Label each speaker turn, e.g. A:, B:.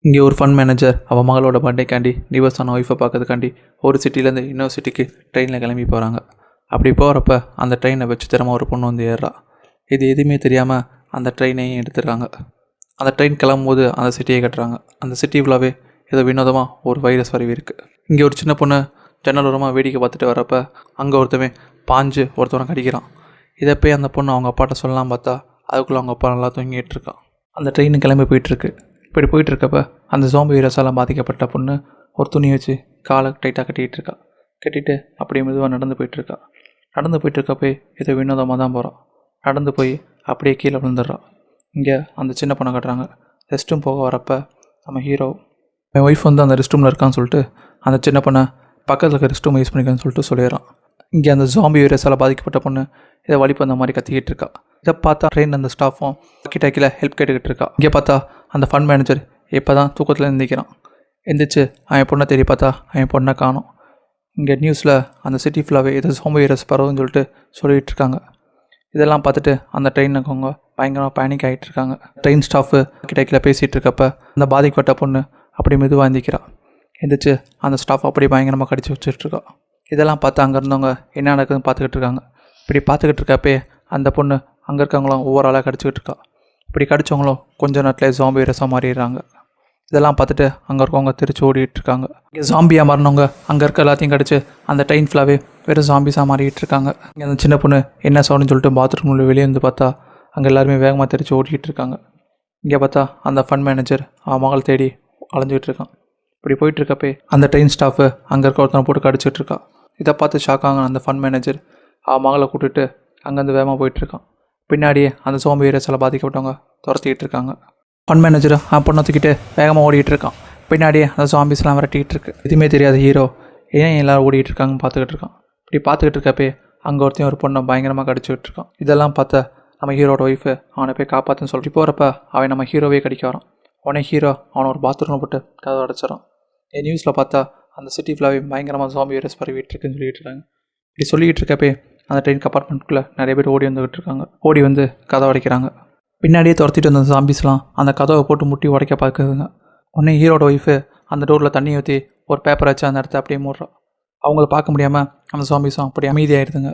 A: இங்கே ஒரு fund manager அவன் மகளோட பர்த்டேக்காண்டி டிவோர்ஸ் ஆன ஒய்ஃபை பார்க்கறதுக்காண்டி ஒரு சிட்டிலேருந்து இன்னொரு சிட்டிக்கு ட்ரெயினில் கிளம்பி போகிறாங்க. அப்படி போகிறப்ப அந்த ட்ரெயினை வச்சுத்தரமாக ஒரு பொண்ணு வந்து ஏறுறா. இது எதுவுமே தெரியாமல் அந்த ட்ரெயினையும் எடுத்துடுறாங்க. அந்த ட்ரெயின் கிளம்பும்போது அந்த சிட்டியை கட்டுறாங்க. அந்த சிட்டி ஃபுல்லாகவே ஏதோ வினோதமாக ஒரு வைரஸ் வரவி இருக்குது. இங்கே ஒரு சின்ன பொண்ணு ஜன்னல் ஓரமாக வேடிக்கை பார்த்துட்டு வரப்ப அங்கே ஒருத்தவன் பாஞ்சு ஒருத்தவனை கடிக்கிறான். இதை போய் அந்த பொண்ணு அவங்க அப்பாட்ட சொல்லலாம் பார்த்தா அதுக்குள்ளே அவங்க அப்பா நல்லா தூங்கிட்டு இருக்கான். அந்த ட்ரெயின் கிளம்பி போயிட்டுருக்கு. இப்படி போயிட்டுருக்கப்ப அந்த ஜாம்பி வைரஸால் பாதிக்கப்பட்ட பொண்ணு ஒரு துணி வச்சு காலை டைட்டாக கட்டிகிட்டு இருக்கா. கட்டிட்டு அப்படியே மெதுவாக நடந்து போயிட்டுருக்கா. நடந்து போயிட்டுருக்கப்போ ஏதோ வினோதமாக தான் போகிறான். நடந்து போய் அப்படியே கீழே விழுந்துடுறான். இங்கே அந்த சின்ன பொண்ணை கட்டுறாங்க. ரெஸ்ட் ரூம் போக வரப்போ நம்ம ஹீரோ என் ஒய்ஃப் வந்து அந்த ரெஸ்ட் ரூமில் இருக்கான்னு சொல்லிட்டு அந்த சின்ன பொண்ணை பக்கத்தில் இருக்க ரெஸ்ட் ரூம் யூஸ் பண்ணிக்கன்னு சொல்லிட்டு சொல்லிடுறான். இங்கே அந்த ஜாம்பி வைரஸால் பாதிக்கப்பட்ட பொண்ணு இதை வலிப்பு அந்த மாதிரி கத்திக்கிட்டு இருக்கா. இதை பார்த்தா ட்ரெயின் அந்த ஸ்டாஃபும் டாக்கியில் ஹெல்ப் கேட்டுக்கிட்டு இருக்கா. இங்கே பார்த்தா அந்த ஃபண்ட் மேனேஜர் இப்போ தான் தூக்கத்தில் எழுந்திக்கிறான். எந்திரிச்சு அவன் பொண்ணை தேடி பார்த்தா அவன் பொண்ணை காணும். இங்கே நியூஸில் அந்த சிட்டி ஃபுல்லாகவே ஏதோ ஜாம்பி வைரஸ் பரவுன்னு சொல்லிட்டு சொல்லிகிட்டு இருக்காங்க. இதெல்லாம் பார்த்துட்டு அந்த ட்ரெயின் இருக்கவங்க பயங்கரமாக பேனிக் ஆகிட்டு இருக்காங்க. ட்ரெயின் ஸ்டாஃபு டாக்கியில் பேசிகிட்டு இருக்கப்ப அந்த பாதிக்கப்பட்ட பொண்ணு அப்படி மெதுவாக எந்திக்கிறான். எந்திரிச்சு அந்த ஸ்டாஃப் அப்படியே பயங்கரமாக கடிச்சு வச்சுட்ருக்கா. இதெல்லாம் பார்த்து அங்கே இருந்தவங்க என்ன நடக்குதுன்னு பார்த்துக்கிட்டு இருக்காங்க. இப்படி பார்த்துக்கிட்டு இருக்கப்பே அந்த பொண்ணு அங்கே இருக்கவங்களும் ஒவ்வொரு ஆளாக கடிச்சிக்கிட்டு இருக்கா. இப்படி கடிச்சவங்களும் கொஞ்சம் நேரத்தில் ஜாம்பி வைரஸாக மாறிடுறாங்க. இதெல்லாம் பார்த்துட்டு அங்கே இருக்கவங்க திருச்சி ஓடிட்டு இருக்காங்க. இங்கே ஜாம்பியாக மாறினவங்க அங்கே இருக்க எல்லாத்தையும் கடிச்சு அந்த ட்ரெயின் ஃபுல்லாகவே வெறும் ஜாம்பிஸாக மாறிக்கிட்டு இருக்காங்க. இங்கே அந்த சின்ன பொண்ணு என்ன சவுண்டுன்னு சொல்லிட்டு பாத்ரூமில் வெளியே வந்து பார்த்தா அங்கே எல்லாருமே வேகமாக திருச்சி ஓடிக்கிட்டு இருக்காங்க. இங்கே பார்த்தா அந்த ஃபண்ட் மேனேஜர் அவன் மகள் தேடி அலைஞ்சிக்கிட்டு இருக்கான். இப்படி போயிட்டுருக்கப்பே அந்த ட்ரெயின் ஸ்டாஃபு அங்கே இருக்க ஒருத்தனை போட்டு கடிச்சிட்டு இருக்கா. இதை பார்த்து ஷாக்காக அந்த ஃபண்ட் மேனேஜர் அவன் மகளை கூட்டிட்டு அங்கேருந்து வேகமாக போயிட்டுருக்கான். பின்னாடியே அந்த ஜாம்பி வைரஸால் பாதிக்கப்பட்டவங்க துரத்திக்கிட்டு இருக்காங்க. ஃபண்ட் மேனேஜர் பொண்ணை தூக்கிட்டு வேகமாக ஓடிக்கிட்டு இருக்கான். பின்னாடியே அந்த ஜாம்பிஸ்லாம் விரட்டிகிட்டு இருக்கு. எதுவுமே தெரியாத ஹீரோ ஏன் எல்லோரும் ஓடிக்கிட்டு இருக்காங்கன்னு பார்த்துக்கிட்டு இருக்கான். இப்படி பார்த்துக்கிட்டு இருக்கப்பே அங்கே ஒருத்தையும் ஒரு பொண்ணை பயங்கரமாக கடிச்சிக்கிட்டு இருக்கான். இதெல்லாம் பார்த்த நம்ம ஹீரோட ஒய்ஃபு அவனை போய் காப்பாற்றுன்னு சொல்லிட்டு போகிறப்ப அவன் நம்ம ஹீரோவே கடிக்க வரான். உடனே ஹீரோ அவனை ஒரு பாத்ரூமில் போட்டு கதவை அடைச்சிடறான். நியூஸில் பார்த்தா அந்த சிட்டி ஃபுல்லாகவே பயங்கரமாக ஜாம்பி வைரஸ் பரவிட்டு இருக்குன்னு சொல்லிட்டு இருக்காங்க. இப்படி சொல்லிக்கிட்டு இருக்கப்பே அந்த ட்ரெயின் கம்பார்ட்மெண்ட்டுக்குள்ளே நிறைய பேர் ஓடி வந்துக்கிட்டு இருக்காங்க. ஓடி வந்து கதவை உடைக்கிறாங்க. பின்னாடியே துரத்திட்டு வந்த ஜாம்பிஸ்லாம் அந்த கதவை போட்டு முட்டி உடைக்க பார்க்குதுங்க. உடனே ஹீரோட ஒய்ஃபு அந்த டோரில் தண்ணி ஊற்றி ஒரு பேப்பரை வச்சு அந்த இடத்த அப்படியே மூடுறோம். அவங்கள பார்க்க முடியாமல் அந்த ஜாம்பிஸும் அப்படி அமைதியாகிடுதுங்க.